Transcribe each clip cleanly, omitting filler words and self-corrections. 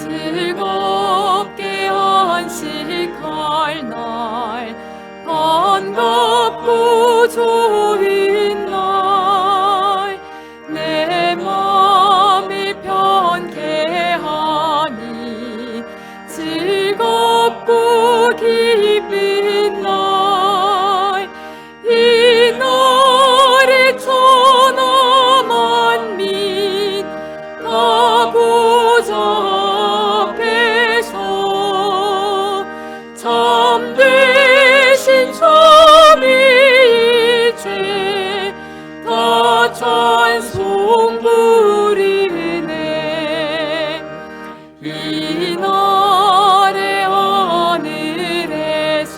즐겁게 안식할 날 반갑고 좋은 날 내 맘이 편케하니 즐겁고 기쁜 날 이 날에 천하 만민 다 보좌 앞에서 참되신 삼위일체 다 찬송 부르네. 이 날에 하늘에서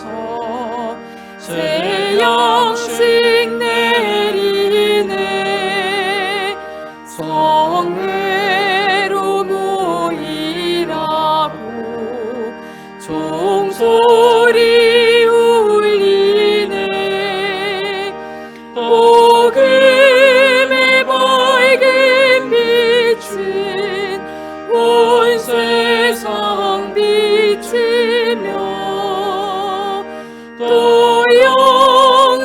새 양식 내리네. 성회로 모이라고 종소리 울리네. 복음의 밝은 빛은 온 세상 비치며 또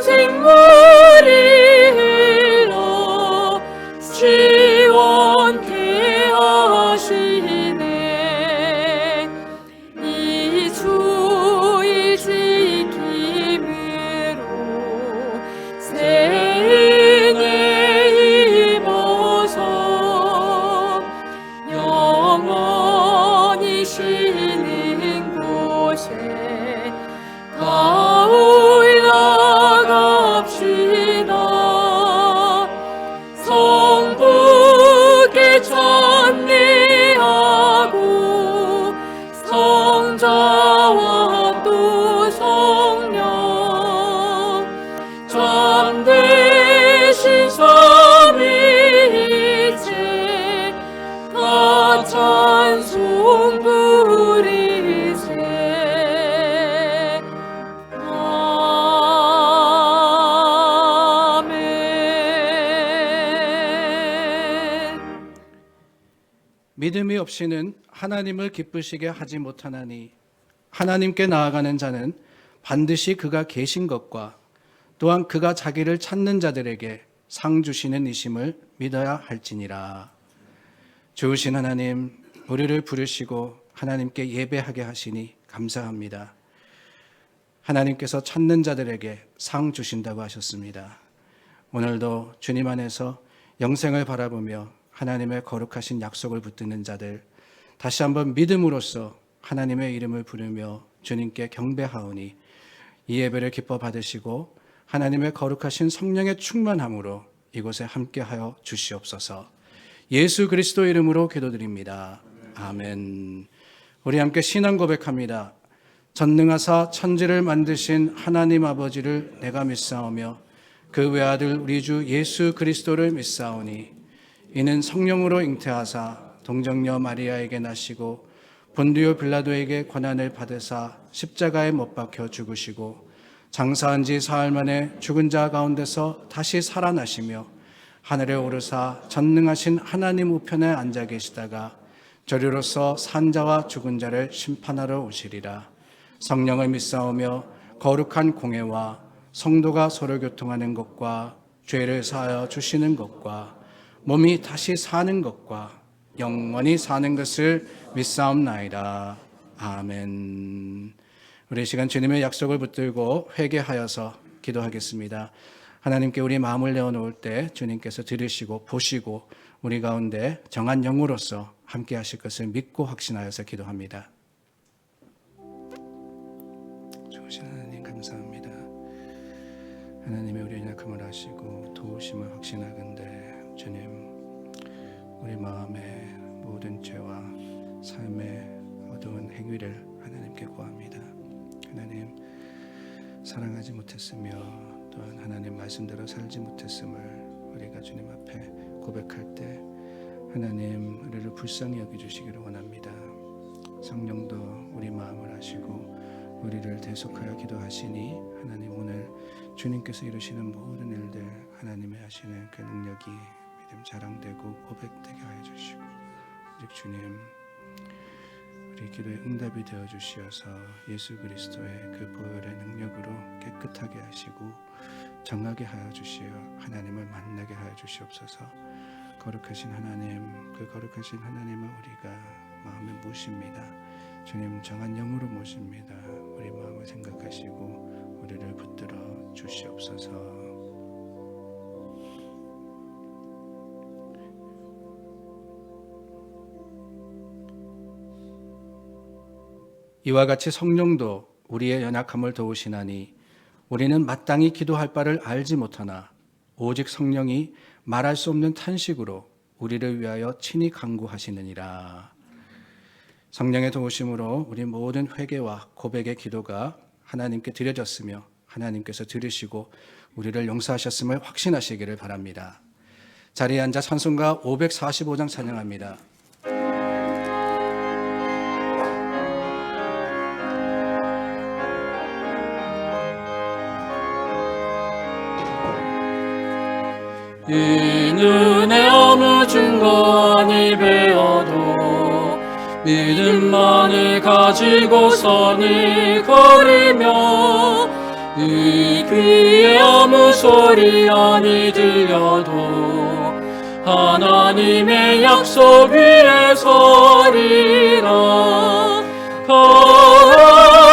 영생물이 흘러 시원케 하시네. 이 주일 지킴으로 새 은혜 입어서 영원히 쉬는 곳에 다 올라갑시다. 성부께 찬미하고 성자와 또 성령 참되신 삼위일체 다 찬송 부르세. 아멘. 믿음이 없이는 하나님을 기쁘시게 하지 못하나니 하나님께 나아가는 자는 반드시 그가 계신 것과 또한 그가 자기를 찾는 자들에게 상 주시는 이심을 믿어야 할지니라. 좋으신 하나님, 우리를 부르시고 하나님께 예배하게 하시니 감사합니다. 하나님께서 찾는 자들에게 상 주신다고 하셨습니다. 오늘도 주님 안에서 영생을 바라보며 하나님의 거룩하신 약속을 붙드는 자들, 다시 한번 믿음으로써 하나님의 이름을 부르며 주님께 경배하오니 이 예배를 기뻐 받으시고 하나님의 거룩하신 성령의 충만함으로 이곳에 함께하여 주시옵소서. 예수 그리스도 이름으로 기도드립니다. 아멘. 우리 함께 신앙 고백합니다. 전능하사 천지를 만드신 하나님 아버지를 내가 믿사오며 그 외아들 우리 주 예수 그리스도를 믿사오니 이는 성령으로 잉태하사 동정녀 마리아에게 나시고 본디오 빌라도에게 고난을 받으사 십자가에 못 박혀 죽으시고 장사한 지 사흘 만에 죽은 자 가운데서 다시 살아나시며 하늘에 오르사 전능하신 하나님 우편에 앉아 계시다가 저리로서 산자와 죽은 자를 심판하러 오시리라. 성령을 믿사오며 거룩한 공회와 성도가 서로 교통하는 것과 죄를 사하여 주시는 것과 몸이 다시 사는 것과 영원히 사는 것을 믿사옵나이다. 아멘. 우리 시간 주님의 약속을 붙들고 회개하여서 기도하겠습니다. 하나님께 우리 마음을 내어놓을 때 주님께서 들으시고 보시고 우리 가운데 정한 영으로서 함께 하실 것을 믿고 확신하여서 기도합니다. 좋으신 하나님 감사합니다. 하나님의 우리의 약함을 아시고 도우심을 확신하건대 주님, 우리 마음의 모든 죄와 삶의 어두운 행위를 하나님께 구합니다. 하나님, 사랑하지 못했으며 또한 하나님 말씀대로 살지 못했음을 우리가 주님 앞에 고백할 때 하나님 우리를 불쌍히 여겨주시기를 원합니다. 성령도 우리 마음을 아시고 우리를 대속하여 기도하시니 하나님 오늘 주님께서 이루시는 모든 일들 하나님의 하시는 그 능력이 믿음 자랑되고 고백되게 하여 주시고 오직 주님 우리 기도의 응답이 되어 주시어서 예수 그리스도의 그 보혈의 능력으로 깨끗하게 하시고 정하게 하여 주시어 하나님을 만나게 하여 주시옵소서. 거룩하신 하나님, 그 거룩하신 하나님을 우리가 마음에 모십니다. 주님 정한 영으로 모십니다. 우리 마음을 생각하시고 우리를 붙들어 주시옵소서. 이와 같이 성령도 우리의 연약함을 도우시나니 우리는 마땅히 기도할 바를 알지 못하나 오직 성령이 말할 수 없는 탄식으로 우리를 위하여 친히 간구하시느니라. 성령의 도우심으로 우리 모든 회개와 고백의 기도가 하나님께 드려졌으며 하나님께서 들으시고 우리를 용서하셨음을 확신하시기를 바랍니다. 자리에 앉아 찬송가 545장 찬양합니다. 이 눈에 아무 증거 아니 배어도 믿음만을 가지고서는 걸으며 이 귀에 아무 소리 아니 들려도 하나님의 약속 위에 서리라.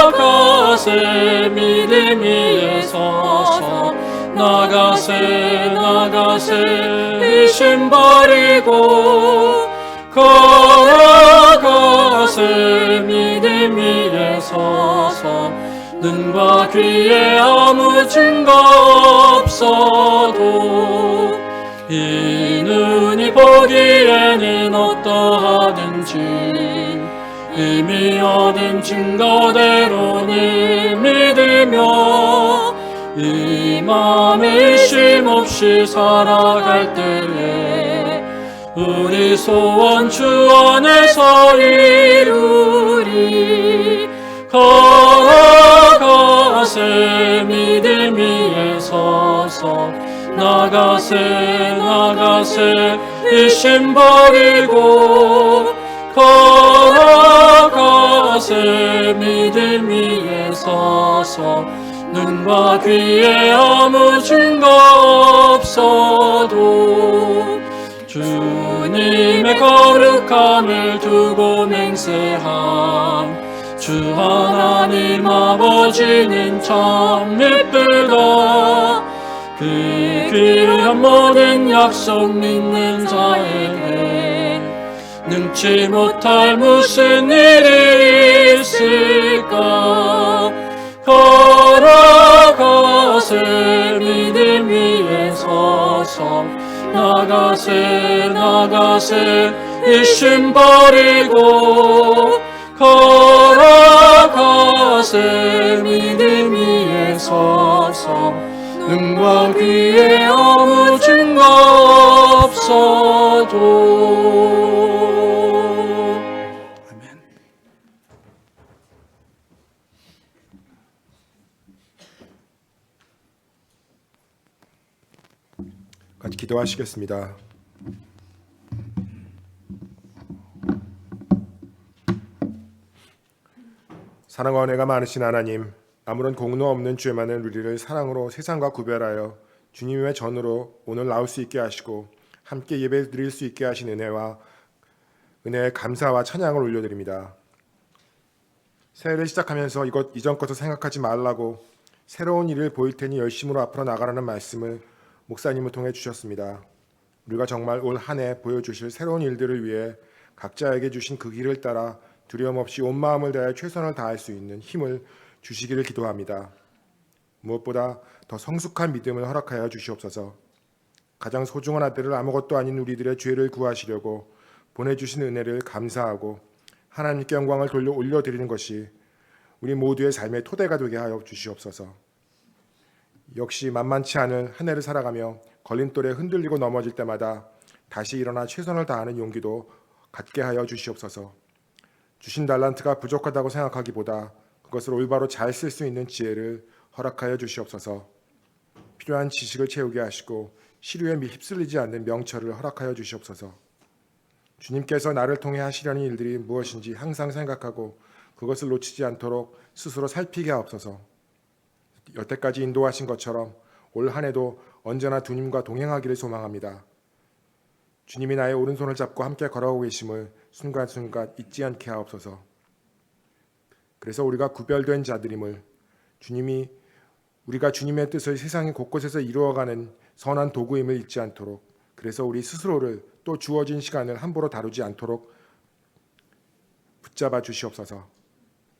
걸어가세 믿음 위에 서서 나가세 의심 버리고 걸어가세 믿음 위에 서서 눈과 귀에 아무 증거 없어도 이 눈이 보기에는 어떠하든지 이미 얻은 증거대로는 믿으며 이 맘에 의심 없이 살아갈 때에 우리 소원 주 안에서 이루리. 걸어가세 믿음 위에 서서 나가세 의심 버리고 걸어가세 믿음 위에 서서 눈과 귀에 아무 증거 없어도 주님의 거룩함을 두고 맹세함. 주 하나님 아버지는 참 예쁘다. 그 귀한 모든 약속 믿는 자에겐 능치 못할 무슨 일이 있을까. 걸어가세 믿음 위에 서서 나가세 의심 버리고 걸어가세 믿음 위에 서서 눈과 귀에 아무 증거 없어도. 아멘. 같이 기도하시겠습니다. 사랑과 은혜가 많으신 하나님, 아무런 공로 없는 죄 많은 우리를 사랑으로 세상과 구별하여 주님의 전으로 오늘 나올 수 있게 하시고 함께 예배 드릴 수 있게 하신 은혜의 감사와 찬양을 올려드립니다. 새해를 시작하면서 이전 것을 생각하지 말라고 새로운 일을 보일 테니 열심으로 앞으로 나가라는 말씀을 목사님을 통해 주셨습니다. 우리가 정말 올 한 해 보여주실 새로운 일들을 위해 각자에게 주신 그 길을 따라 두려움 없이 온 마음을 다해 최선을 다할 수 있는 힘을 주시기를 기도합니다. 무엇보다 더 성숙한 믿음을 허락하여 주시옵소서. 가장 소중한 아들을 아무것도 아닌 우리들의 죄를 구하시려고 보내주신 은혜를 감사하고 하나님께 영광을 돌려 올려드리는 것이 우리 모두의 삶의 토대가 되게 하여 주시옵소서. 역시 만만치 않은 한 해를 살아가며 걸림돌에 흔들리고 넘어질 때마다 다시 일어나 최선을 다하는 용기도 갖게 하여 주시옵소서. 주신 달란트가 부족하다고 생각하기보다 그것을 올바로 잘 쓸 수 있는 지혜를 허락하여 주시옵소서. 필요한 지식을 채우게 하시고 시류에 휩쓸리지 않는 명철을 허락하여 주시옵소서. 주님께서 나를 통해 하시려는 일들이 무엇인지 항상 생각하고 그것을 놓치지 않도록 스스로 살피게 하옵소서. 여태까지 인도하신 것처럼 올 한 해도 언제나 주님과 동행하기를 소망합니다. 주님이 나의 오른손을 잡고 함께 걸어오고 계심을 순간순간 잊지 않게 하옵소서. 그래서 우리가 구별된 자들임을, 우리가 주님의 뜻을 세상의 곳곳에서 이루어가는 선한 도구임을 잊지 않도록, 그래서 우리 스스로를 또 주어진 시간을 함부로 다루지 않도록 붙잡아 주시옵소서.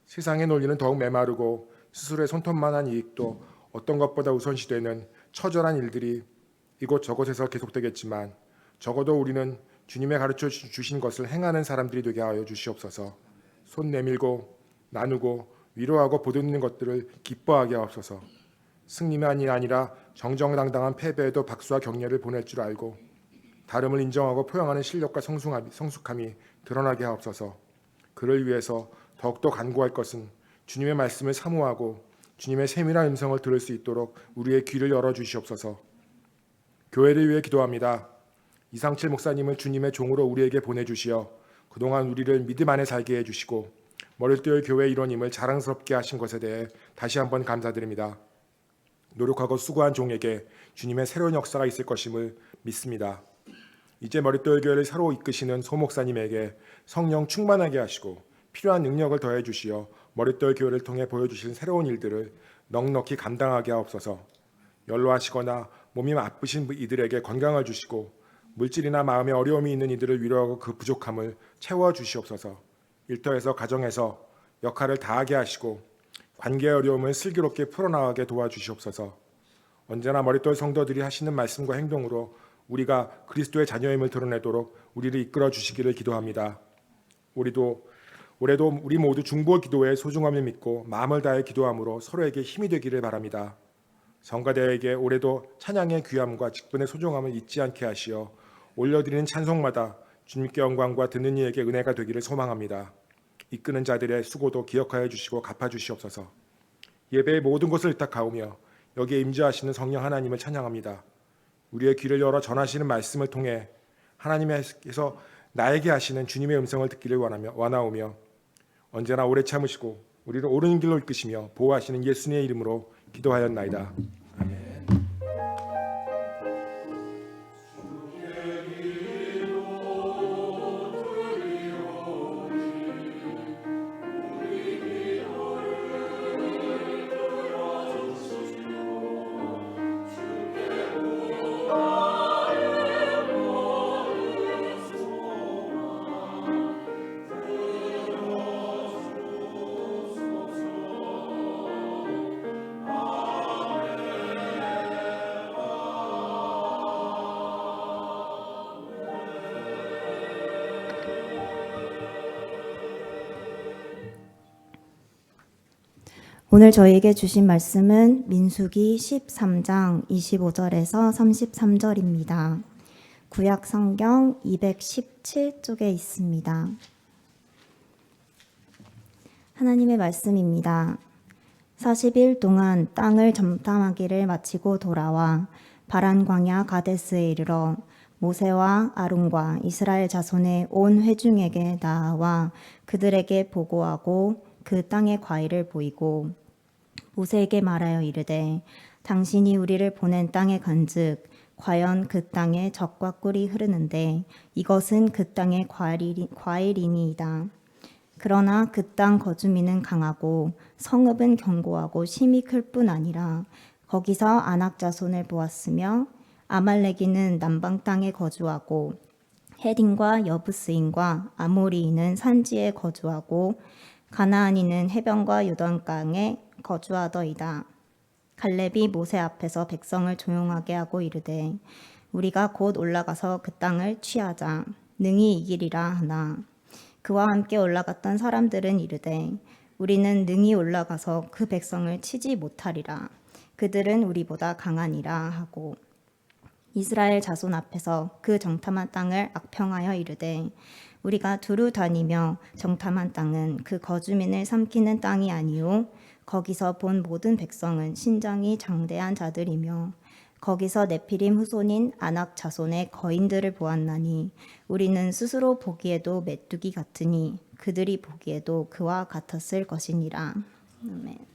세상의 논리는 더욱 메마르고 스스로의 손톱만한 이익도 어떤 것보다 우선시되는 처절한 일들이 이곳저곳에서 계속되겠지만 적어도 우리는 주님의 가르쳐 주신 것을 행하는 사람들이 되게 하여 주시옵소서. 손 내밀고 나누고 위로하고 보듬는 것들을 기뻐하게 하옵소서. 승리만이 아니라 정정당당한 패배에도 박수와 격려를 보낼 줄 알고 다름을 인정하고 포용하는 실력과 성숙함이 드러나게 하옵소서. 그를 위해서 더욱더 간구할 것은 주님의 말씀을 사모하고 주님의 세밀한 음성을 들을 수 있도록 우리의 귀를 열어주시옵소서. 교회를 위해 기도합니다. 이상칠 목사님을 주님의 종으로 우리에게 보내주시어 그동안 우리를 믿음 안에 살게 해주시고 머릿돌 교회 일원임을 자랑스럽게 하신 것에 대해 다시 한번 감사드립니다. 노력하고 수고한 종에게 주님의 새로운 역사가 있을 것임을 믿습니다. 이제 머릿돌 교회를 새로 이끄시는 소 목사님에게 성령 충만하게 하시고 필요한 능력을 더해 주시어 머릿돌 교회를 통해 보여주신 새로운 일들을 넉넉히 감당하게 하옵소서. 연로하시거나 몸이 아프신 이들에게 건강을 주시고 물질이나 마음에 어려움이 있는 이들을 위로하고 그 부족함을 채워 주시옵소서. 일터에서 가정에서 역할을 다하게 하시고 관계의 어려움을 슬기롭게 풀어나가게 도와주시옵소서. 언제나 머릿돌 성도들이 하시는 말씀과 행동으로 우리가 그리스도의 자녀임을 드러내도록 우리를 이끌어 주시기를 기도합니다. 올해도 우리 모두 중보 기도의 소중함을 믿고 마음을 다해 기도함으로 서로에게 힘이 되기를 바랍니다. 성가대에게 올해도 찬양의 귀함과 직분의 소중함을 잊지 않게 하시어 올려드리는 찬송마다 주님께 영광과 듣는 이에게 은혜가 되기를 소망합니다. 이끄는 자들의 수고도 기억하여 주시고 갚아주시옵소서. 예배의 모든 것을 의탁하오며 여기에 임재하시는 성령 하나님을 찬양합니다. 우리의 귀를 열어 전하시는 말씀을 통해 하나님께서 나에게 하시는 주님의 음성을 듣기를 원하오며 언제나 오래 참으시고 우리를 옳은 길로 이끄시며 보호하시는 예수님의 이름으로 기도하였나이다. 아멘. 오늘 저희에게 주신 말씀은 민수기 13장 25절에서 33절입니다. 구약 성경 217쪽에 있습니다. 하나님의 말씀입니다. 40일 동안 땅을 점탐하기를 마치고 돌아와 바란 광야 가데스에 이르러 모세와 아론과 이스라엘 자손의 온 회중에게 나아와 그들에게 보고하고 그 땅의 과일을 보이고 모세에게 말하여 이르되 당신이 우리를 보낸 땅에 간즉 과연 그 땅에 젖과 꿀이 흐르는데 이것은 그 땅의 과일이니이다. 그러나 그 땅 거주민은 강하고 성읍은 견고하고 심이 클 뿐 아니라 거기서 아낙 자손을 보았으며 아말렉인은 남방 땅에 거주하고 헤딘과 여부스인과 아모리인은 산지에 거주하고 가나안인은 해변과 요단강에 거주하더이다. 갈렙이 모세 앞에서 백성을 조용하게 하고 이르되 우리가 곧 올라가서 그 땅을 취하자 능히 이기리라 하나 그와 함께 올라갔던 사람들은 이르되 우리는 능히 올라가서 그 백성을 치지 못하리라 그들은 우리보다 강하니라 하고 이스라엘 자손 앞에서 그 정탐한 땅을 악평하여 이르되 우리가 두루 다니며 정탐한 땅은 그 거주민을 삼키는 땅이 아니요 거기서 본 모든 백성은 신장이 장대한 자들이며 거기서 네피림 후손인 아낙 자손의 거인들을 보았나니 우리는 스스로 보기에도 메뚜기 같으니 그들이 보기에도 그와 같았을 것이니라. 아멘.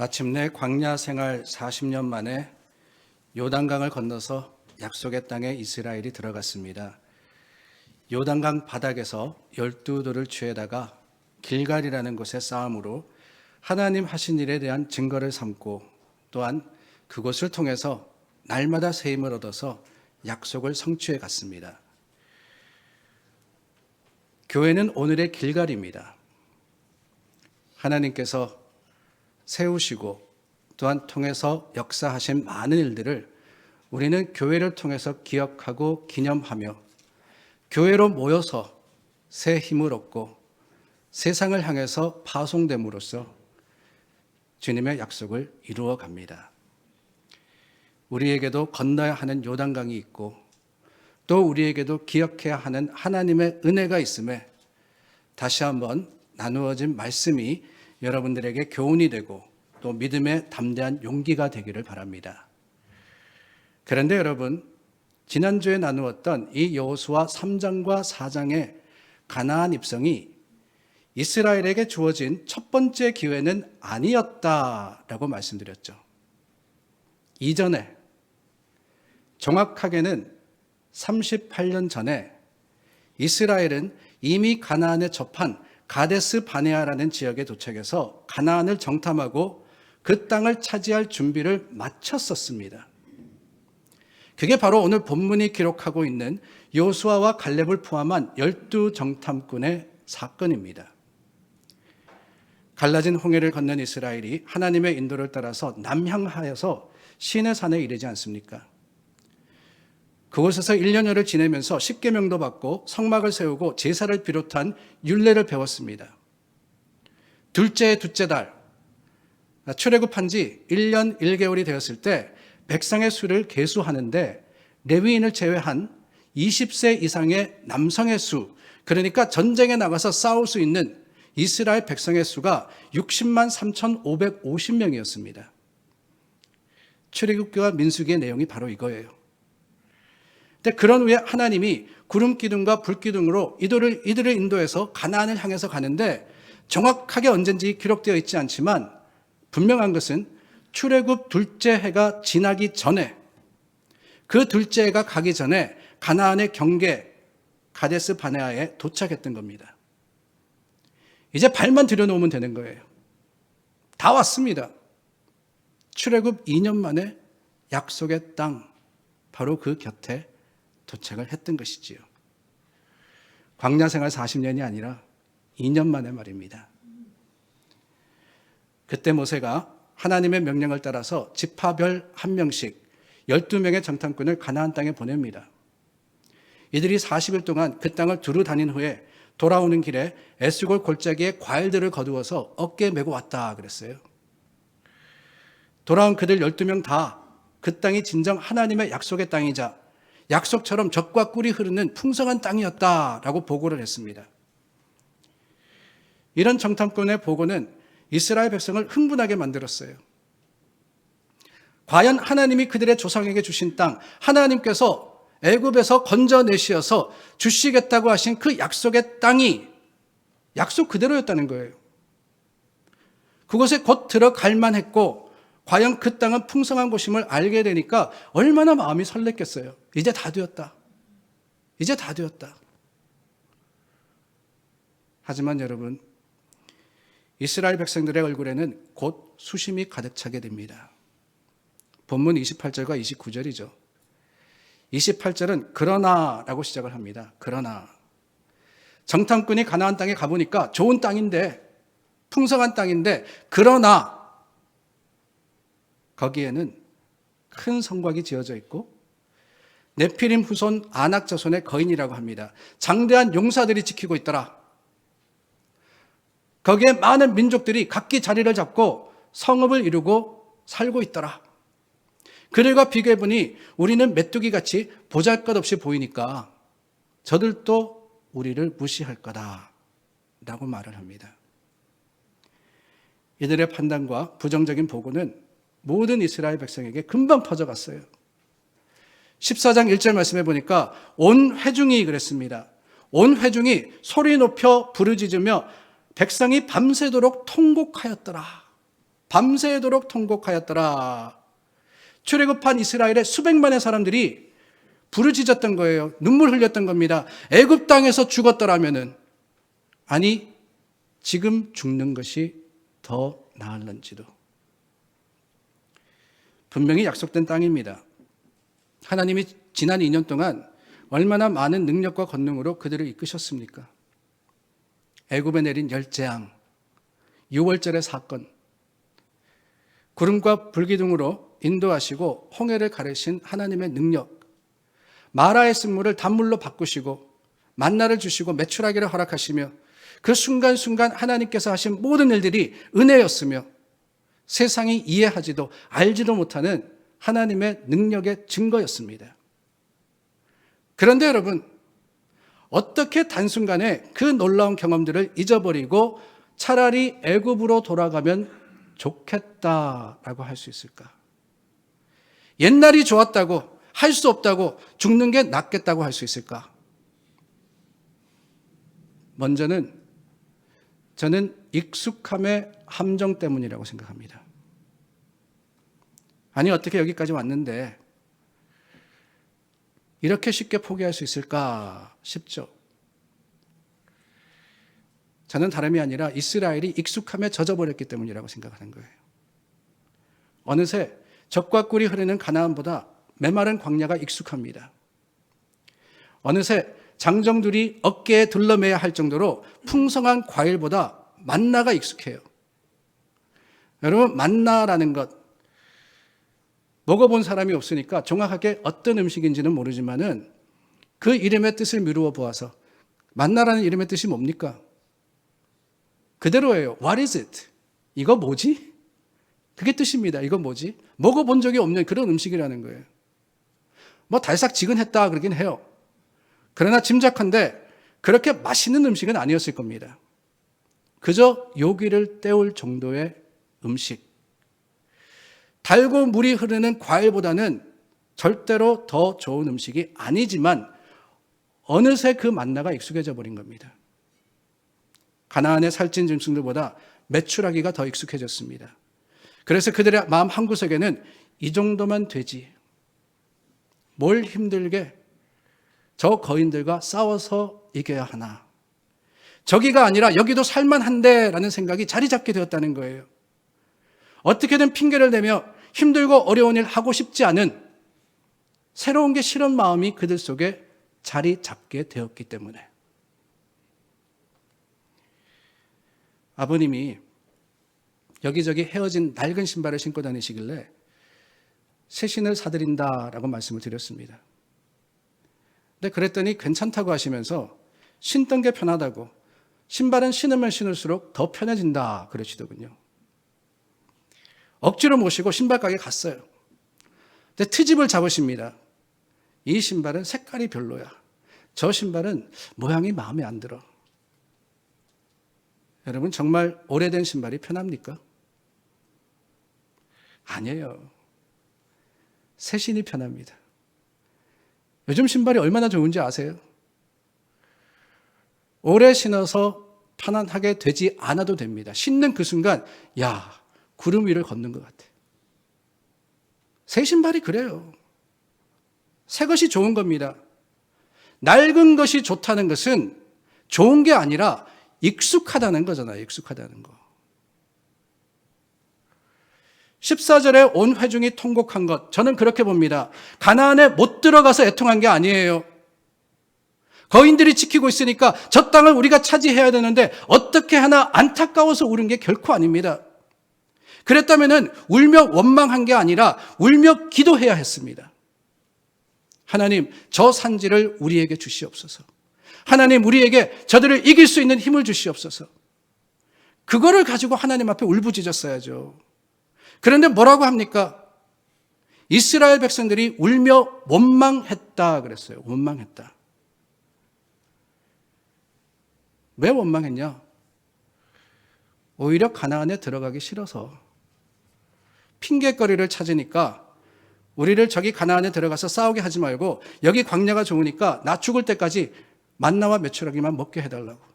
마침내 광야 생활 40년 만에 요단강을 건너서 약속의 땅에 이스라엘이 들어갔습니다. 요단강 바닥에서 12돌을 취해다가 길갈이라는 곳의 싸움으로 하나님 하신 일에 대한 증거를 삼고 또한 그곳을 통해서 날마다 새 힘을 얻어서 약속을 성취해 갔습니다. 교회는 오늘의 길갈입니다. 하나님께서 세우시고 또한 통해서 역사하신 많은 일들을 우리는 교회를 통해서 기억하고 기념하며 교회로 모여서 새 힘을 얻고 세상을 향해서 파송됨으로써 주님의 약속을 이루어 갑니다. 우리에게도 건너야 하는 요단강이 있고 또 우리에게도 기억해야 하는 하나님의 은혜가 있음에 다시 한번 나누어진 말씀이 여러분들에게 교훈이 되고 또 믿음의 담대한 용기가 되기를 바랍니다. 그런데 여러분, 지난주에 나누었던 이 여호수아 3장과 4장의 가나안 입성이 이스라엘에게 주어진 첫 번째 기회는 아니었다라고 말씀드렸죠. 이전에, 정확하게는 38년 전에 이스라엘은 이미 가나안에 접한 가데스 바네아라는 지역에 도착해서 가나안을 정탐하고 그 땅을 차지할 준비를 마쳤었습니다. 그게 바로 오늘 본문이 기록하고 있는 여호수아와 갈렙을 포함한 12정탐꾼의 사건입니다. 갈라진 홍해를 건넌 이스라엘이 하나님의 인도를 따라서 남향하여서 시내 산에 이르지 않습니까? 그곳에서 1년여를 지내면서 십계명도 받고 성막을 세우고 제사를 비롯한 율례를 배웠습니다. 둘째 달 출애굽한 지 1년 1개월이 되었을 때 백성의 수를 계수하는데 레위인을 제외한 20세 이상의 남성의 수, 그러니까 전쟁에 나가서 싸울 수 있는 이스라엘 백성의 수가 60만 3,550명이었습니다. 출애굽기와 민수기의 내용이 바로 이거예요. 근데 그런 후에 하나님이 구름 기둥과 불 기둥으로 이들을 인도해서 가나안을 향해서 가는데 정확하게 언젠지 기록되어 있지 않지만 분명한 것은 출애굽 둘째 해가 지나기 전에, 그 둘째 해가 가기 전에 가나안의 경계 가데스 바네아에 도착했던 겁니다. 이제 발만 들여놓으면 되는 거예요. 다 왔습니다. 출애굽 2년 만에 약속의 땅, 바로 그 곁에 도착을 했던 것이지요. 광야 생활 40년이 아니라 2년 만에 말입니다. 그때 모세가 하나님의 명령을 따라서 지파별 한 명씩 12명의 정탐꾼을 가나안 땅에 보냅니다. 이들이 40일 동안 그 땅을 두루 다닌 후에 돌아오는 길에 에스골 골짜기에 과일들을 거두어서 어깨에 메고 왔다 그랬어요. 돌아온 그들 12명 다 그 땅이 진정 하나님의 약속의 땅이자 약속처럼 젖과 꿀이 흐르는 풍성한 땅이었다라고 보고를 했습니다. 이런 정탐꾼의 보고는 이스라엘 백성을 흥분하게 만들었어요. 과연 하나님이 그들의 조상에게 주신 땅, 하나님께서 애굽에서 건져내시어서 주시겠다고 하신 그 약속의 땅이 약속 그대로였다는 거예요. 그곳에 곧 들어갈 만했고 과연 그 땅은 풍성한 곳임을 알게 되니까 얼마나 마음이 설렜겠어요. 이제 다 되었다. 이제 다 되었다. 하지만 여러분, 이스라엘 백성들의 얼굴에는 곧 수심이 가득 차게 됩니다. 본문 28절과 29절이죠. 28절은 그러나라고 시작을 합니다. 그러나 정탐꾼이 가나안 땅에 가보니까 좋은 땅인데, 풍성한 땅인데, 그러나 거기에는 큰 성곽이 지어져 있고 네피림 후손 아낙 자손의 거인이라고 합니다. 장대한 용사들이 지키고 있더라. 거기에 많은 민족들이 각기 자리를 잡고 성읍을 이루고 살고 있더라. 그들과 비교해보니 우리는 메뚜기같이 보잘것없이 보이니까 저들도 우리를 무시할 거다 라고 말을 합니다. 이들의 판단과 부정적인 보고는 모든 이스라엘 백성에게 금방 퍼져갔어요. 14장 1절 말씀해 보니까 온 회중이 그랬습니다. 온 회중이 소리 높여 부르짖으며 백성이 밤새도록 통곡하였더라. 밤새도록 통곡하였더라. 출애굽한 이스라엘의 수백만의 사람들이 부르짖었던 거예요. 눈물 흘렸던 겁니다. 애굽 땅에서 죽었더라면은, 아니 지금 죽는 것이 더 나을런지도. 분명히 약속된 땅입니다. 하나님이 지난 2년 동안 얼마나 많은 능력과 권능으로 그들을 이끄셨습니까? 애굽에 내린 열재앙, 6월절의 사건, 구름과 불기둥으로 인도하시고 홍해를 가르신 하나님의 능력, 마라의 쓴물을 단물로 바꾸시고 만나를 주시고 메추라기를 허락하시며 그 순간순간 하나님께서 하신 모든 일들이 은혜였으며 세상이 이해하지도 알지도 못하는 하나님의 능력의 증거였습니다. 그런데 여러분, 어떻게 단순간에 그 놀라운 경험들을 잊어버리고 차라리 애굽으로 돌아가면 좋겠다라고 할 수 있을까? 옛날이 좋았다고, 할 수 없다고, 죽는 게 낫겠다고 할 수 있을까? 먼저는 저는 익숙함의 함정 때문이라고 생각합니다. 아니, 어떻게 여기까지 왔는데 이렇게 쉽게 포기할 수 있을까 싶죠. 저는 다름이 아니라 이스라엘이 익숙함에 젖어버렸기 때문이라고 생각하는 거예요. 어느새 젖과 꿀이 흐르는 가나안보다 메마른 광야가 익숙합니다. 어느새 장정들이 어깨에 둘러매야 할 정도로 풍성한 과일보다 만나가 익숙해요. 여러분, 만나라는 것 먹어본 사람이 없으니까 정확하게 어떤 음식인지는 모르지만은 그 이름의 뜻을 미루어 보아서 만나라는 이름의 뜻이 뭡니까? 그대로예요. What is it? 이거 뭐지? 그게 뜻입니다. 이거 뭐지? 먹어본 적이 없는 그런 음식이라는 거예요. 뭐 달싹지근했다 그러긴 해요. 그러나 짐작한데 그렇게 맛있는 음식은 아니었을 겁니다. 그저 요기를 때울 정도의 음식. 달고 물이 흐르는 과일보다는 절대로 더 좋은 음식이 아니지만 어느새 그 만나가 익숙해져 버린 겁니다. 가나안의 살찐 짐승들보다 메추라기가 더 익숙해졌습니다. 그래서 그들의 마음 한구석에는 이 정도만 되지. 뭘 힘들게 저 거인들과 싸워서 이겨야 하나. 저기가 아니라 여기도 살만한데 라는 생각이 자리 잡게 되었다는 거예요. 어떻게든 핑계를 대며 힘들고 어려운 일 하고 싶지 않은 새로운 게 싫은 마음이 그들 속에 자리 잡게 되었기 때문에. 아버님이 여기저기 헤어진 낡은 신발을 신고 다니시길래 새 신을 사드린다라고 말씀을 드렸습니다. 근데 그랬더니 괜찮다고 하시면서 신던 게 편하다고, 신발은 신으면 신을수록 더 편해진다 그러시더군요. 억지로 모시고 신발 가게 갔어요. 근데 트집을 잡으십니다. 이 신발은 색깔이 별로야. 저 신발은 모양이 마음에 안 들어. 여러분, 정말 오래된 신발이 편합니까? 아니에요. 새 신이 편합니다. 요즘 신발이 얼마나 좋은지 아세요? 오래 신어서 편안하게 되지 않아도 됩니다. 신는 그 순간, 야, 구름 위를 걷는 것 같아. 새 신발이 그래요. 새 것이 좋은 겁니다. 낡은 것이 좋다는 것은 좋은 게 아니라 익숙하다는 거잖아요. 익숙하다는 거. 14절에 온 회중이 통곡한 것, 저는 그렇게 봅니다. 가나안에 못 들어가서 애통한 게 아니에요. 거인들이 지키고 있으니까 저 땅을 우리가 차지해야 되는데 어떻게 하나 안타까워서 울은 게 결코 아닙니다. 그랬다면 울며 원망한 게 아니라 울며 기도해야 했습니다. 하나님, 저 산지를 우리에게 주시옵소서. 하나님, 우리에게 저들을 이길 수 있는 힘을 주시옵소서. 그거를 가지고 하나님 앞에 울부짖었어야죠. 그런데 뭐라고 합니까? 이스라엘 백성들이 울며 원망했다 그랬어요. 원망했다. 왜 원망했냐? 오히려 가나안에 들어가기 싫어서 핑계거리를 찾으니까 우리를 저기 가나안에 들어가서 싸우게 하지 말고 여기 광야가 좋으니까 나 죽을 때까지 만나와 메추라기만 먹게 해달라고.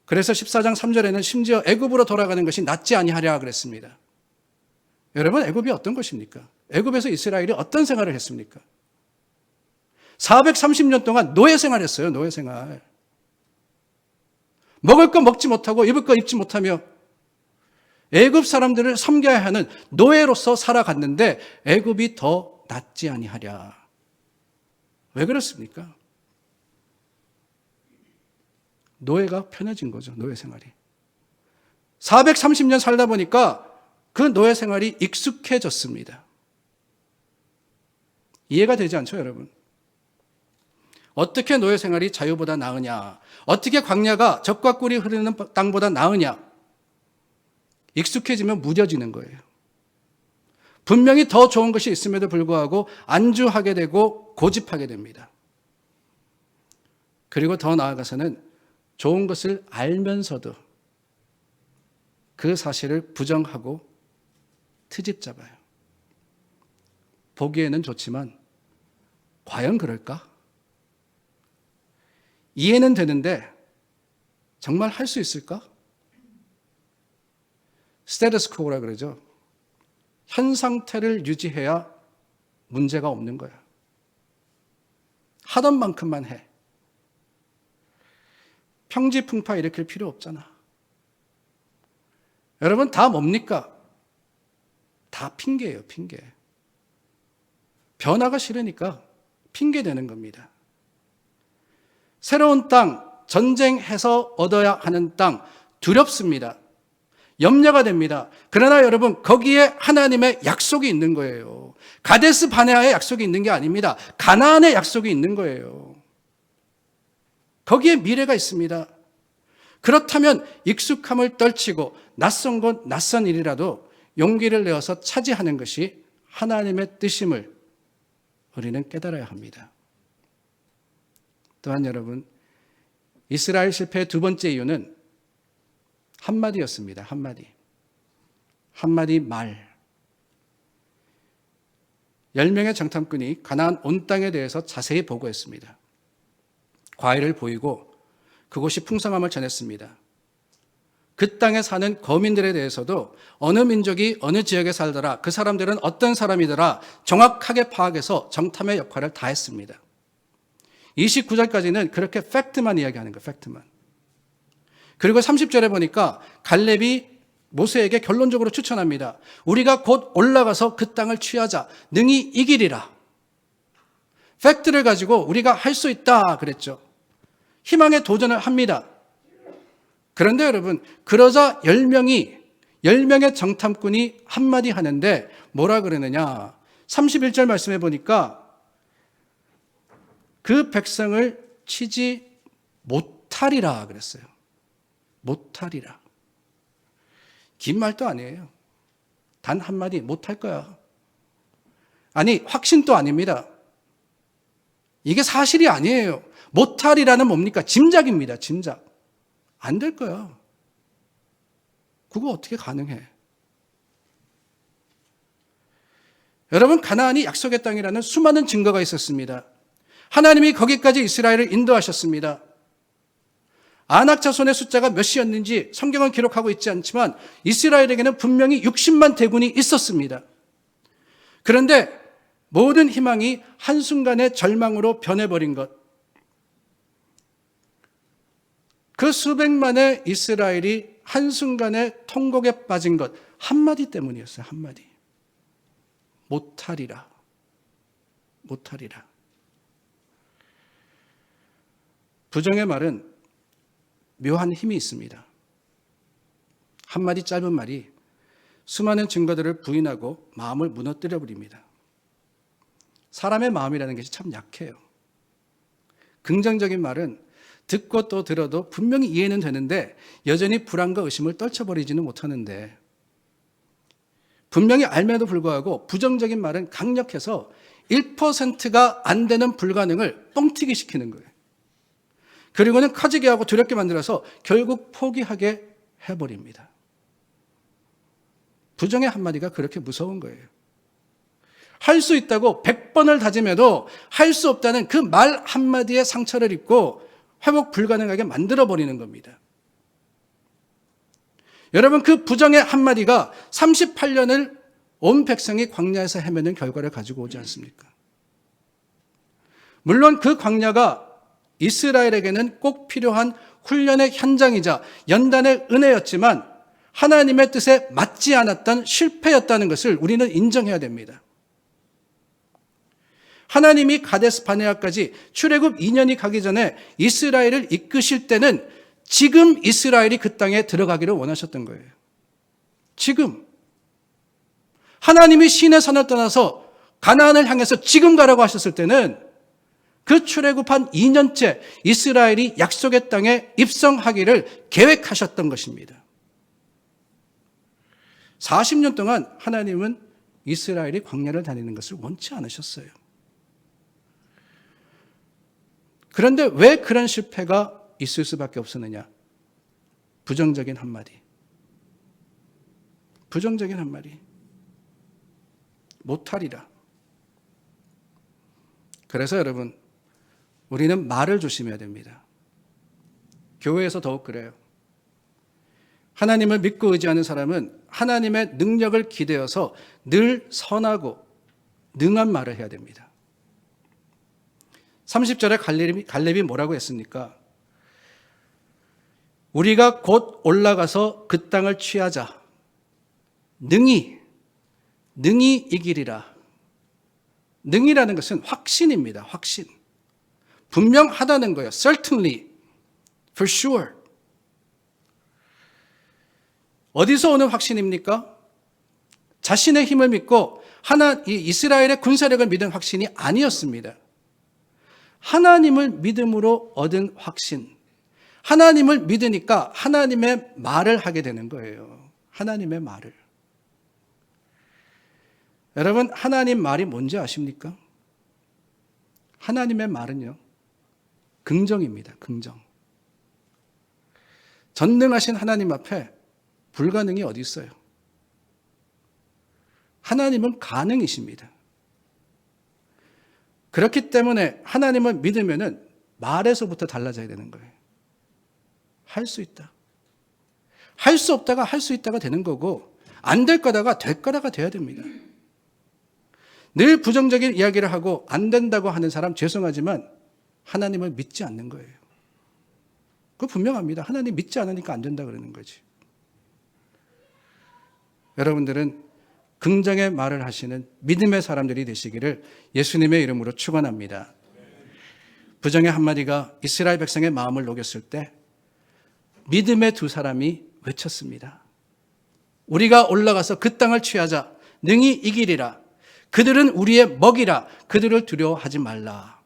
그래서 14장 3절에는 심지어 애굽으로 돌아가는 것이 낫지 아니하랴 그랬습니다. 여러분, 애굽이 어떤 것입니까? 애굽에서 이스라엘이 어떤 생활을 했습니까? 430년 동안 노예 생활했어요. 노예 생활. 먹을 거 먹지 못하고 입을 거 입지 못하며 애굽 사람들을 섬겨야 하는 노예로서 살아갔는데 애굽이 더 낫지 아니하랴. 왜 그렇습니까? 노예가 편해진 거죠. 노예 생활이. 430년 살다 보니까 그 노예 생활이 익숙해졌습니다. 이해가 되지 않죠, 여러분? 어떻게 노예 생활이 자유보다 나으냐? 어떻게 광야가 젖과 꿀이 흐르는 땅보다 나으냐? 익숙해지면 무뎌지는 거예요. 분명히 더 좋은 것이 있음에도 불구하고 안주하게 되고 고집하게 됩니다. 그리고 더 나아가서는 좋은 것을 알면서도 그 사실을 부정하고 트집 잡아요. 보기에는 좋지만 과연 그럴까? 이해는 되는데 정말 할 수 있을까? 스테터스 코어라 그러죠. 현 상태를 유지해야 문제가 없는 거야. 하던 만큼만 해. 평지풍파 일으킬 필요 없잖아. 여러분, 다 뭡니까? 다 핑계예요, 핑계. 변화가 싫으니까 핑계 대는 겁니다. 새로운 땅, 전쟁해서 얻어야 하는 땅, 두렵습니다. 염려가 됩니다. 그러나 여러분, 거기에 하나님의 약속이 있는 거예요. 가데스 바네아의 약속이 있는 게 아닙니다. 가나안의 약속이 있는 거예요. 거기에 미래가 있습니다. 그렇다면 익숙함을 떨치고 낯선 곳, 낯선 일이라도 용기를 내어서 차지하는 것이 하나님의 뜻임을 우리는 깨달아야 합니다. 또한 여러분, 이스라엘 실패의 두 번째 이유는 한마디였습니다. 한마디 말. 10명의 정탐꾼이 가나안 온 땅에 대해서 자세히 보고했습니다. 과일을 보이고 그곳이 풍성함을 전했습니다. 그 땅에 사는 거민들에 대해서도 어느 민족이 어느 지역에 살더라, 그 사람들은 어떤 사람이더라 정확하게 파악해서 정탐의 역할을 다 했습니다. 29절까지는 그렇게 팩트만 이야기하는 거예요. 팩트만. 그리고 30절에 보니까 갈렙이 모세에게 결론적으로 추천합니다. 우리가 곧 올라가서 그 땅을 취하자. 능히 이기리라. 팩트를 가지고 우리가 할 수 있다 그랬죠. 희망에 도전을 합니다. 그런데 여러분, 그러자 10명의 정탐꾼이 한마디 하는데 뭐라 그러느냐. 31절 말씀해 보니까 그 백성을 치지 못하리라 그랬어요. 못하리라. 긴 말도 아니에요. 단 한마디 못할 거야. 아니, 확신도 아닙니다. 이게 사실이 아니에요. 못하리라는 뭡니까? 짐작입니다. 짐작. 안 될 거야. 그거 어떻게 가능해? 여러분, 가나안이 약속의 땅이라는 수많은 증거가 있었습니다. 하나님이 거기까지 이스라엘을 인도하셨습니다. 아낙 자손의 숫자가 몇이었는지 성경은 기록하고 있지 않지만 이스라엘에게는 분명히 60만 대군이 있었습니다. 그런데 모든 희망이 한순간에 절망으로 변해버린 것, 그 수백만의 이스라엘이 한순간에 통곡에 빠진 것, 한마디 때문이었어요. 한마디. 못하리라. 못하리라. 부정의 말은 묘한 힘이 있습니다. 한마디 짧은 말이 수많은 증거들을 부인하고 마음을 무너뜨려 버립니다. 사람의 마음이라는 것이 참 약해요. 긍정적인 말은 듣고 또 들어도 분명히 이해는 되는데 여전히 불안과 의심을 떨쳐버리지는 못하는데, 분명히 알매도 불구하고 부정적인 말은 강력해서 1%가 안 되는 불가능을 뻥튀기 시키는 거예요. 그리고는 커지게 하고 두렵게 만들어서 결국 포기하게 해버립니다. 부정의 한마디가 그렇게 무서운 거예요. 할 수 있다고 100번을 다짐해도 할 수 없다는 그 말 한마디에 상처를 입고 회복 불가능하게 만들어버리는 겁니다. 여러분, 그 부정의 한마디가 38년을 온 백성이 광야에서 헤매는 결과를 가지고 오지 않습니까? 물론 그 광야가 이스라엘에게는 꼭 필요한 훈련의 현장이자 연단의 은혜였지만 하나님의 뜻에 맞지 않았던 실패였다는 것을 우리는 인정해야 됩니다. 하나님이 가데스 바네아까지 출애굽 2년이 가기 전에 이스라엘을 이끄실 때는 지금 이스라엘이 그 땅에 들어가기를 원하셨던 거예요. 지금. 하나님이 시내산을 떠나서 가나안을 향해서 지금 가라고 하셨을 때는 그 출애굽한 2년째 이스라엘이 약속의 땅에 입성하기를 계획하셨던 것입니다. 40년 동안 하나님은 이스라엘이 광야를 다니는 것을 원치 않으셨어요. 그런데 왜 그런 실패가 있을 수밖에 없었느냐? 부정적인 한마디. 부정적인 한마디. 못하리라. 그래서 여러분, 우리는 말을 조심해야 됩니다. 교회에서 더욱 그래요. 하나님을 믿고 의지하는 사람은 하나님의 능력을 기대어서 늘 선하고 능한 말을 해야 됩니다. 30절에 갈렙이 뭐라고 했습니까? 우리가 곧 올라가서 그 땅을 취하자. 능히 이기리라. 능이라는 것은 확신입니다. 확신. 분명하다는 거예요. Certainly, for sure. 어디서 오는 확신입니까? 자신의 힘을 믿고 이스라엘의 군사력을 믿은 확신이 아니었습니다. 하나님을 믿음으로 얻은 확신. 하나님을 믿으니까 하나님의 말을 하게 되는 거예요. 하나님의 말을. 여러분, 하나님 말이 뭔지 아십니까? 하나님의 말은요, 긍정입니다. 긍정. 전능하신 하나님 앞에 불가능이 어디 있어요? 하나님은 가능이십니다. 그렇기 때문에 하나님을 믿으면은 말에서부터 달라져야 되는 거예요. 할 수 있다. 할 수 없다가 할 수 있다가 되는 거고, 안 될 거다가 될 거다가 돼야 됩니다. 늘 부정적인 이야기를 하고 안 된다고 하는 사람 죄송하지만 하나님을 믿지 않는 거예요. 그거 분명합니다. 하나님 믿지 않으니까 안 된다 그러는 거지. 여러분들은 긍정의 말을 하시는 믿음의 사람들이 되시기를 예수님의 이름으로 축원합니다. 부정의 한마디가 이스라엘 백성의 마음을 녹였을 때 믿음의 두 사람이 외쳤습니다. 우리가 올라가서 그 땅을 취하자. 능히 이기리라. 그들은 우리의 먹이라. 그들을 두려워하지 말라.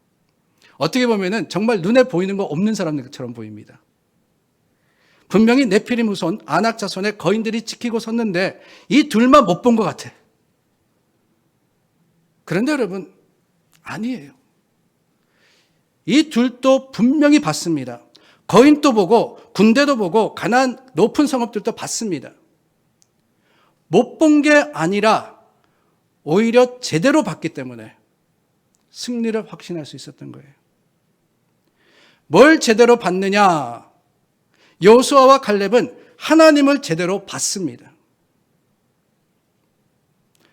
어떻게 보면은 정말 눈에 보이는 거 없는 사람들처럼 보입니다. 분명히 네피림 후손 아낙 자손의 거인들이 지키고 섰는데 이 둘만 못 본 것 같아. 그런데 여러분, 아니에요. 이 둘도 분명히 봤습니다. 거인도 보고 군대도 보고 가나안 높은 성읍들도 봤습니다. 못 본 게 아니라 오히려 제대로 봤기 때문에 승리를 확신할 수 있었던 거예요. 뭘 제대로 봤느냐? 여호수아와 갈렙은 하나님을 제대로 봤습니다.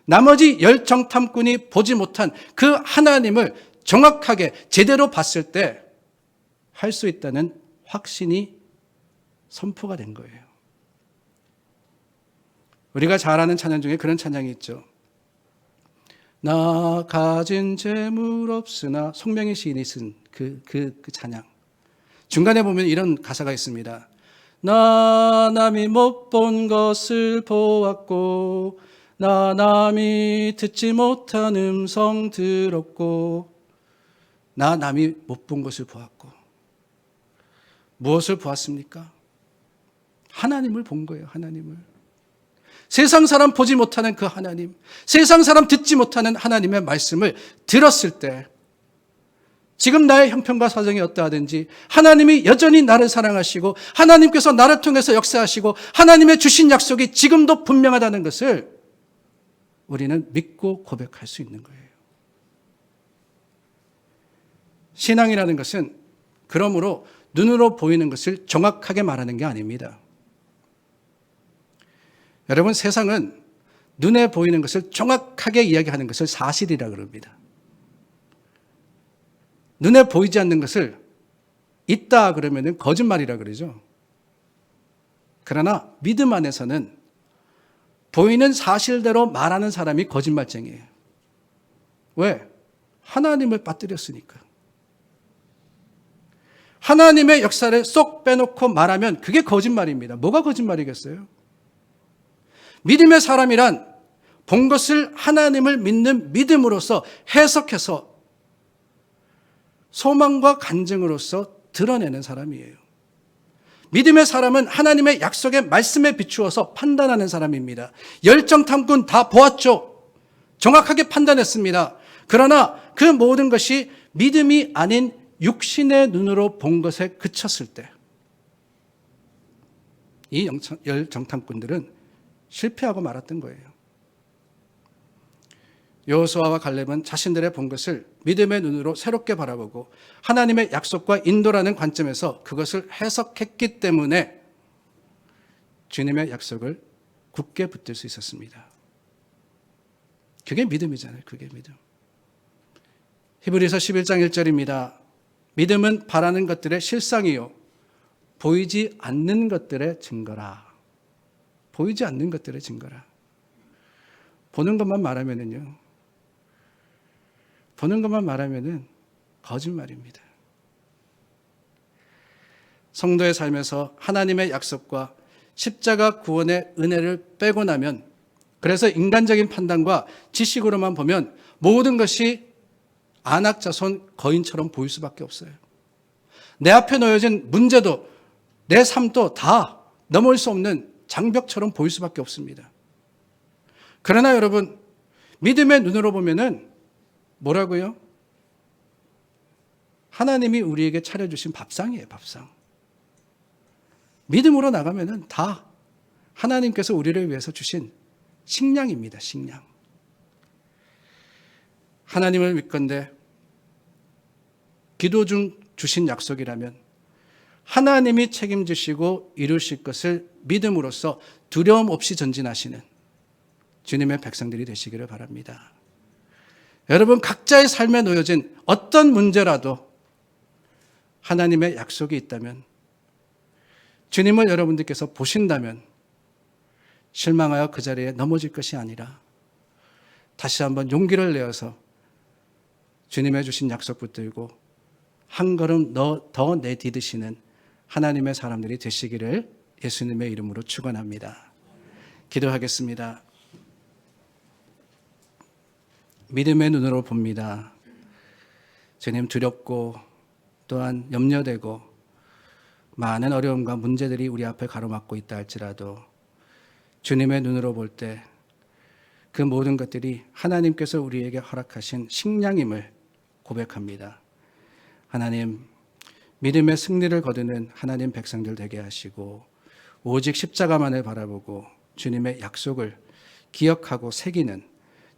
나머지 열정탐꾼이 보지 못한 그 하나님을 정확하게 제대로 봤을 때 할 수 있다는 확신이 선포가 된 거예요. 우리가 잘 아는 찬양 중에 그런 찬양이 있죠. 나 가진 재물 없으나, 송명희 시인이 쓴 그 찬양. 중간에 보면 이런 가사가 있습니다. 나 남이 못 본 것을 보았고, 나 남이 듣지 못한 음성 들었고, 나 남이 못 본 것을 보았고. 무엇을 보았습니까? 하나님을 본 거예요. 하나님을. 세상 사람 보지 못하는 그 하나님, 세상 사람 듣지 못하는 하나님의 말씀을 들었을 때 지금 나의 형편과 사정이 어떠하든지 하나님이 여전히 나를 사랑하시고 하나님께서 나를 통해서 역사하시고 하나님의 주신 약속이 지금도 분명하다는 것을 우리는 믿고 고백할 수 있는 거예요. 신앙이라는 것은 그러므로 눈으로 보이는 것을 정확하게 말하는 게 아닙니다. 여러분, 세상은 눈에 보이는 것을 정확하게 이야기하는 것을 사실이라 그럽니다. 눈에 보이지 않는 것을 있다 그러면 거짓말이라 그러죠. 그러나 믿음 안에서는 보이는 사실대로 말하는 사람이 거짓말쟁이에요. 왜? 하나님을 빠뜨렸으니까. 하나님의 역사를 쏙 빼놓고 말하면 그게 거짓말입니다. 뭐가 거짓말이겠어요? 믿음의 사람이란 본 것을 하나님을 믿는 믿음으로써 해석해서 소망과 간증으로써 드러내는 사람이에요. 믿음의 사람은 하나님의 약속의 말씀에 비추어서 판단하는 사람입니다. 열정탐꾼 다 보았죠. 정확하게 판단했습니다. 그러나 그 모든 것이 믿음이 아닌 육신의 눈으로 본 것에 그쳤을 때 이 열정탐꾼들은 실패하고 말았던 거예요. 여호수아와 갈렙은 자신들의 본 것을 믿음의 눈으로 새롭게 바라보고 하나님의 약속과 인도라는 관점에서 그것을 해석했기 때문에 주님의 약속을 굳게 붙들 수 있었습니다. 그게 믿음이잖아요. 그게 믿음. 히브리서 11장 1절입니다. 믿음은 바라는 것들의 실상이요 보이지 않는 것들의 증거라. 보이지 않는 것들의 증거라. 보는 것만 말하면은요. 보는 것만 말하면은 거짓말입니다. 성도의 삶에서 하나님의 약속과 십자가 구원의 은혜를 빼고 나면, 그래서 인간적인 판단과 지식으로만 보면 모든 것이 안악자손 거인처럼 보일 수밖에 없어요. 내 앞에 놓여진 문제도 내 삶도 다 넘을 수 없는 장벽처럼 보일 수밖에 없습니다. 그러나 여러분, 믿음의 눈으로 보면은 뭐라고요? 하나님이 우리에게 차려주신 밥상이에요, 밥상. 믿음으로 나가면은 다 하나님께서 우리를 위해서 주신 식량입니다, 식량. 하나님을 믿건대 기도 중 주신 약속이라면 하나님이 책임지시고 이루실 것을 믿음으로써 두려움 없이 전진하시는 주님의 백성들이 되시기를 바랍니다. 여러분, 각자의 삶에 놓여진 어떤 문제라도 하나님의 약속이 있다면, 주님을 여러분들께서 보신다면 실망하여 그 자리에 넘어질 것이 아니라 다시 한번 용기를 내어서 주님의 주신 약속 붙들고 한 걸음 더 내디디시는 하나님의 사람들이 되시기를 예수님의 이름으로 축원합니다. 기도하겠습니다. 믿음의 눈으로 봅니다. 주님, 두렵고 또한 염려되고 많은 어려움과 문제들이 우리 앞에 가로막고 있다 할지라도 주님의 눈으로 볼 때 그 모든 것들이 하나님께서 우리에게 허락하신 식량임을 고백합니다. 하나님, 믿음의 승리를 거두는 하나님 백성들 되게 하시고 오직 십자가만을 바라보고 주님의 약속을 기억하고 새기는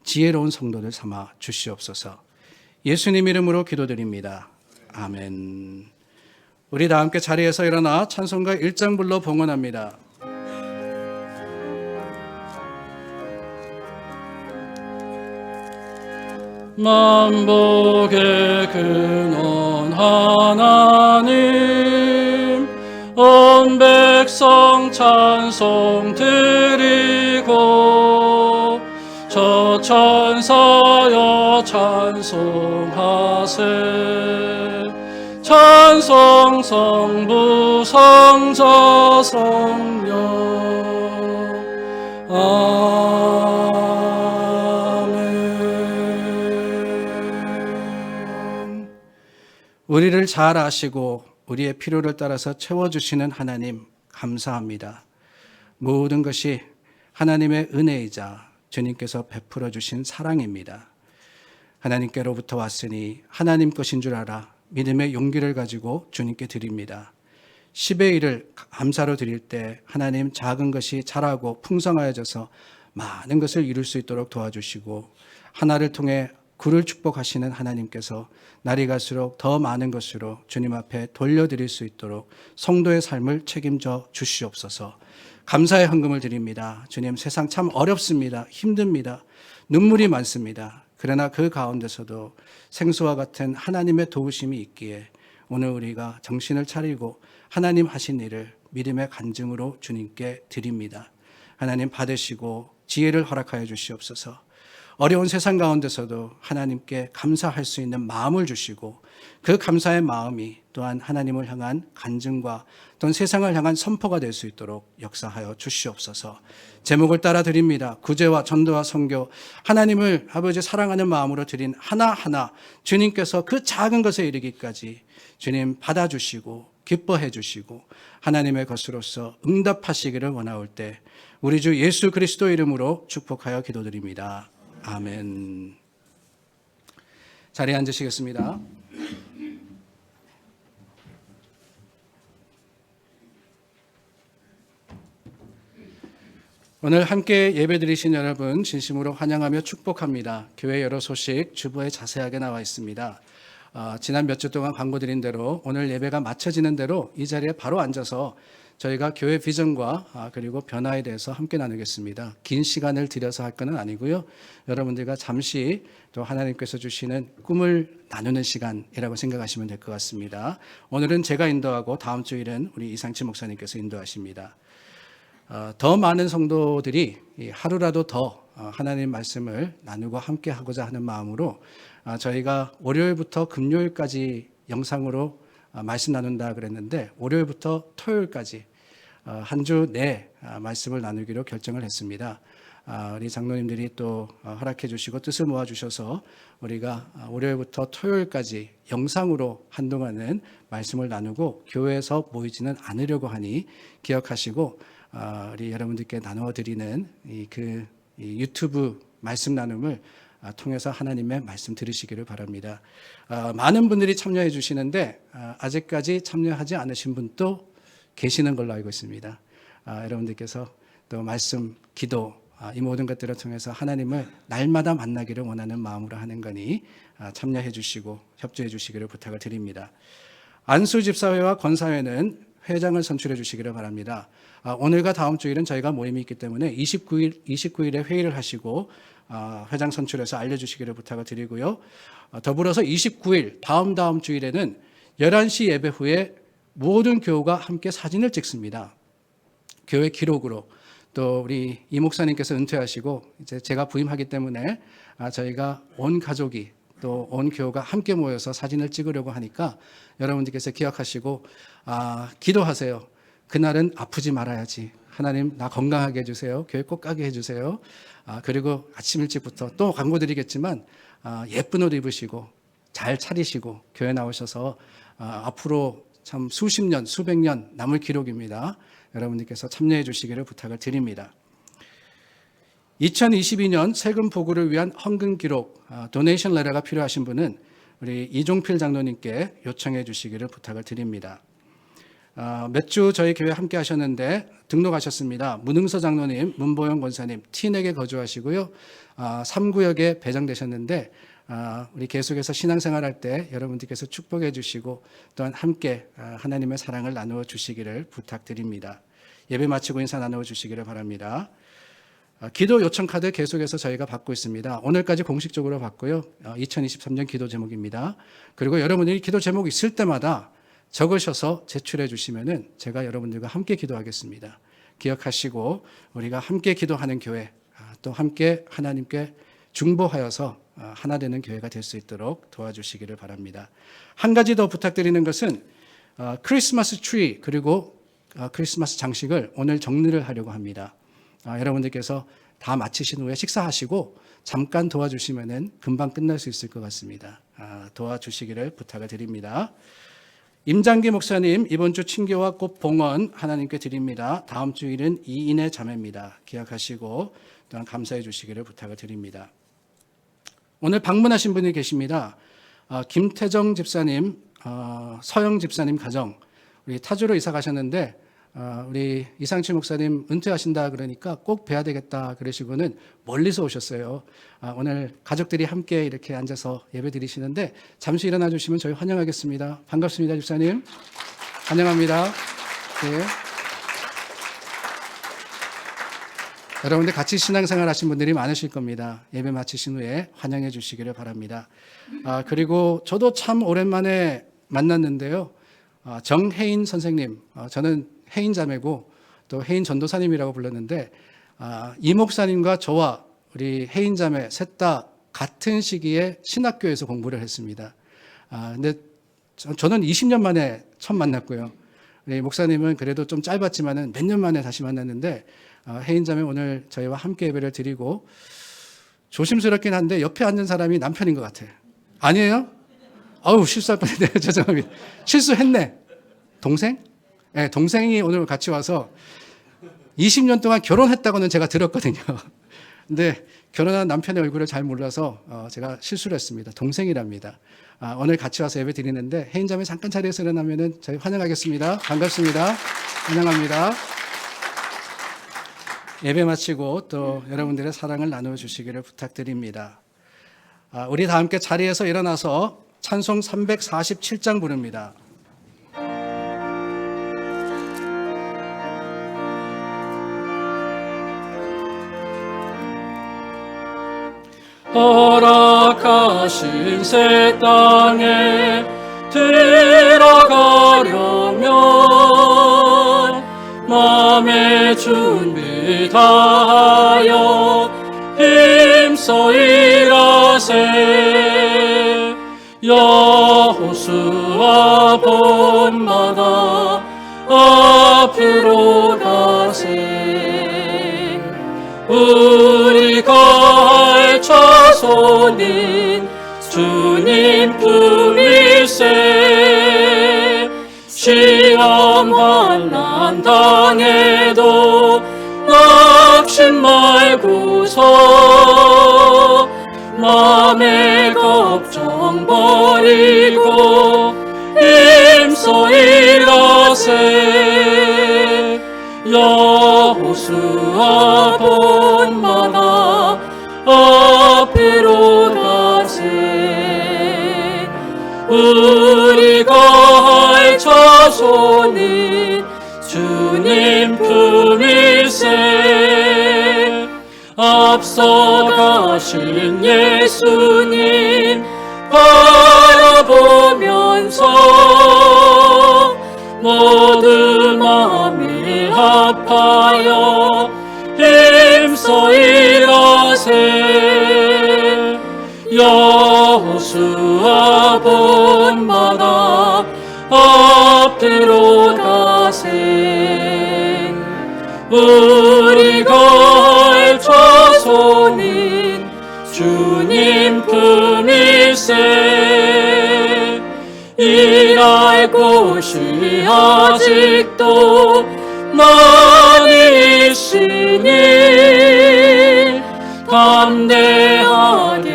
지혜로운 성도들 삼아 주시옵소서. 예수님 이름으로 기도드립니다. 아멘. 우리 다 함께 자리에서 일어나 찬송가 1장 불러 봉헌합니다. 만복의 근원 하나님, 온 백성 찬송 드리고 저 천사여 찬송하세. 찬송 성부 성자 성령 아멘. 우리를 잘 아시고 우리의 필요를 따라서 채워주시는 하나님 감사합니다. 모든 것이 하나님의 은혜이자 주님께서 베풀어 주신 사랑입니다. 하나님께로부터 왔으니 하나님 것인 줄 알아 믿음의 용기를 가지고 주님께 드립니다. 10의 1을 감사로 드릴 때 하나님 작은 것이 자라고 풍성하여져서 많은 것을 이룰 수 있도록 도와주시고 하나를 통해 구를 축복하시는 하나님께서 날이 갈수록 더 많은 것으로 주님 앞에 돌려드릴 수 있도록 성도의 삶을 책임져 주시옵소서. 감사의 헌금을 드립니다. 주님, 세상 참 어렵습니다. 힘듭니다. 눈물이 많습니다. 그러나 그 가운데서도 생수와 같은 하나님의 도우심이 있기에 오늘 우리가 정신을 차리고 하나님 하신 일을 믿음의 간증으로 주님께 드립니다. 하나님 받으시고 지혜를 허락하여 주시옵소서. 어려운 세상 가운데서도 하나님께 감사할 수 있는 마음을 주시고 그 감사의 마음이 또한 하나님을 향한 간증과 또는 세상을 향한 선포가 될 수 있도록 역사하여 주시옵소서. 제목을 따라 드립니다. 구제와 전도와 선교, 하나님을 아버지 사랑하는 마음으로 드린 하나하나 주님께서 그 작은 것에 이르기까지 주님 받아주시고 기뻐해 주시고 하나님의 것으로서 응답하시기를 원하올 때 우리 주 예수 그리스도 이름으로 축복하여 기도드립니다. 아멘. 자리에 앉으시겠습니다. 오늘 함께 예배드리신 여러분 진심으로 환영하며 축복합니다. 교회 여러 소식 주보에 자세하게 나와 있습니다. 지난 몇 주 동안 광고 드린 대로 오늘 예배가 마쳐지는 대로 이 자리에 바로 앉아서 저희가 교회 비전과 그리고 변화에 대해서 함께 나누겠습니다. 긴 시간을 들여서 할 건 아니고요. 여러분들과 잠시 또 하나님께서 주시는 꿈을 나누는 시간이라고 생각하시면 될 것 같습니다. 오늘은 제가 인도하고 다음 주일은 우리 이상치 목사님께서 인도하십니다. 더 많은 성도들이 하루라도 더 하나님 말씀을 나누고 함께 하고자 하는 마음으로 저희가 월요일부터 금요일까지 영상으로 말씀 나눈다 그랬는데 월요일부터 토요일까지 한 주 내 말씀을 나누기로 결정을 했습니다. 우리 장로님들이 또 허락해 주시고 뜻을 모아 주셔서 우리가 월요일부터 토요일까지 영상으로 한동안은 말씀을 나누고 교회에서 모이지는 않으려고 하니 기억하시고 우리 여러분들께 나누어 드리는 그 유튜브 말씀 나눔을 통해서 하나님의 말씀 들으시기를 바랍니다. 많은 분들이 참여해 주시는데 아직까지 참여하지 않으신 분도 계시는 걸로 알고 있습니다. 여러분들께서 또 말씀, 기도 이 모든 것들을 통해서 하나님을 날마다 만나기를 원하는 마음으로 하는 거니 참여해 주시고 협조해 주시기를 부탁을 드립니다. 안수 집사회와 권사회는 회장을 선출해 주시기를 바랍니다. 오늘과 다음 주일은 저희가 모임이 있기 때문에 29일에 회의를 하시고 회장 선출해서 알려주시기를 부탁을 드리고요. 더불어서 29일 다음 주일에는 11시 예배 후에 모든 교우가 함께 사진을 찍습니다. 교회 기록으로. 또 우리 이 목사님께서 은퇴하시고 이제 제가 부임하기 때문에 저희가 온 가족이 또 온 교우가 함께 모여서 사진을 찍으려고 하니까 여러분들께서 기억하시고 기도하세요. 그날은 아프지 말아야지. 하나님 나 건강하게 해주세요. 교회 꼭 가게 해주세요. 그리고 아침 일찍부터 또 광고 드리겠지만 예쁜 옷 입으시고 잘 차리시고 교회 나오셔서 앞으로 참 수십 년, 수백 년 남을 기록입니다. 여러분들께서 참여해 주시기를 부탁을 드립니다. 2022년 세금 보고를 위한 헌금 기록 도네이션 레터가 필요하신 분은 우리 이종필 장로님께 요청해 주시기를 부탁을 드립니다. 몇 주 저희 교회 함께 하셨는데 등록하셨습니다. 문흥서 장로님, 문보영 권사님, 티넥에 거주하시고요. 3구역에 배정되셨는데 우리 계속해서 신앙생활할 때 여러분들께서 축복해 주시고 또한 함께 하나님의 사랑을 나누어 주시기를 부탁드립니다. 예배 마치고 인사 나누어 주시기를 바랍니다. 기도 요청 카드 계속해서 저희가 받고 있습니다. 오늘까지 공식적으로 받고요. 2023년 기도 제목입니다. 그리고 여러분들이 기도 제목이 있을 때마다 적으셔서 제출해 주시면은 제가 여러분들과 함께 기도하겠습니다. 기억하시고 우리가 함께 기도하는 교회, 또 함께 하나님께 중보하여서 하나 되는 교회가 될 수 있도록 도와주시기를 바랍니다. 한 가지 더 부탁드리는 것은 크리스마스 트리 그리고 크리스마스 장식을 오늘 정리를 하려고 합니다. 여러분들께서 다 마치신 후에 식사하시고 잠깐 도와주시면은 금방 끝날 수 있을 것 같습니다. 도와주시기를 부탁을 드립니다. 임장기 목사님 이번 주 친교와 꽃 봉헌 하나님께 드립니다. 다음 주일은 이인의 자매입니다. 기억하시고 또한 감사해 주시기를 부탁을 드립니다. 오늘 방문하신 분이 계십니다. 김태정 집사님, 서영 집사님 가정 우리 타주로 이사 가셨는데 우리 이상치 목사님 은퇴하신다 그러니까 꼭 뵈야 되겠다 그러시고는 멀리서 오셨어요. 오늘 가족들이 함께 이렇게 앉아서 예배 드리시는데 잠시 일어나 주시면 저희 환영하겠습니다. 반갑습니다, 집사님. 환영합니다. 네. 여러분들 같이 신앙생활 하신 분들이 많으실 겁니다. 예배 마치신 후에 환영해 주시기를 바랍니다. 그리고 저도 참 오랜만에 만났는데요. 정혜인 선생님, 저는 혜인 자매고 또 혜인 전도사님이라고 불렀는데 이 목사님과 저와 우리 혜인 자매 셋 다 같은 시기에 신학교에서 공부를 했습니다. 근데 저는 20년 만에 처음 만났고요. 우리 목사님은 그래도 좀 짧았지만은 몇 년 만에 다시 만났는데 혜인 자매 오늘 저희와 함께 예배를 드리고 조심스럽긴 한데 옆에 앉은 사람이 남편인 것 같아요. 아니에요? 아우 실수할 뻔했네요. 죄송합니다. 실수했네. 동생? 네, 동생이 오늘 같이 와서 20년 동안 결혼했다고는 제가 들었거든요. 근데 결혼한 남편의 얼굴을 잘 몰라서 제가 실수를 했습니다. 동생이랍니다. 오늘 같이 와서 예배 드리는데 혜인 자매 잠깐 자리에서 일어나면은 저희 환영하겠습니다. 반갑습니다. 환영합니다. 예배 마치고 또 여러분들의 사랑을 나누어 주시기를 부탁드립니다. 우리 다 함께 자리에서 일어나서 찬송 347장 부릅니다. 허락하신 새 땅에 들어가려면 마음의 준비 다하여 힘써 일하세. 여호수아 본마다 앞으로 가세. 우리가 할 자손인 주님 품일세. 시험 환난 당해도 낙심 말고서 맘의 걱정 버리고 힘써 일하세. 여호수아 본마다 앞으로 가세. 우리가 할 자손인 주님 품일세. 앞서 가신 예수님 바라보면서 모두 마음이 합하여 힘써 일하세. 여호수아 본마다 앞뒤로 가세. 우리가 할 자손인 주님 품일세. 일할 곳이 아직도 많이 있으니 담대하게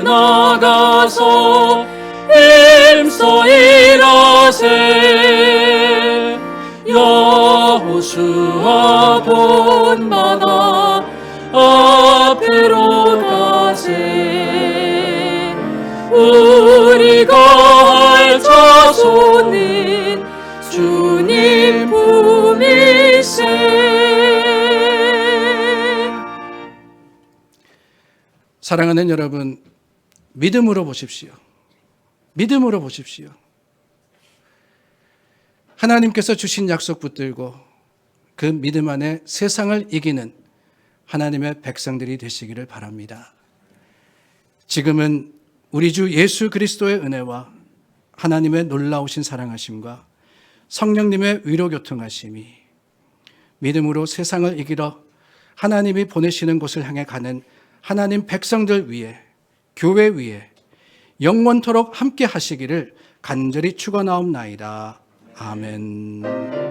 나가서 힘써 일하세. 여호수아 본마다 앞으로 가세. 우리가 할 자손인 주님 품일세. 사랑하는 여러분, 믿음으로 보십시오. 믿음으로 보십시오. 하나님께서 주신 약속 붙들고 그 믿음 안에 세상을 이기는 하나님의 백성들이 되시기를 바랍니다. 지금은 우리 주 예수 그리스도의 은혜와 하나님의 놀라우신 사랑하심과 성령님의 위로교통하심이 믿음으로 세상을 이기러 하나님이 보내시는 곳을 향해 가는 하나님 백성들 위에, 교회 위에 영원토록 함께 하시기를 간절히 축원하옵나이다. 아멘.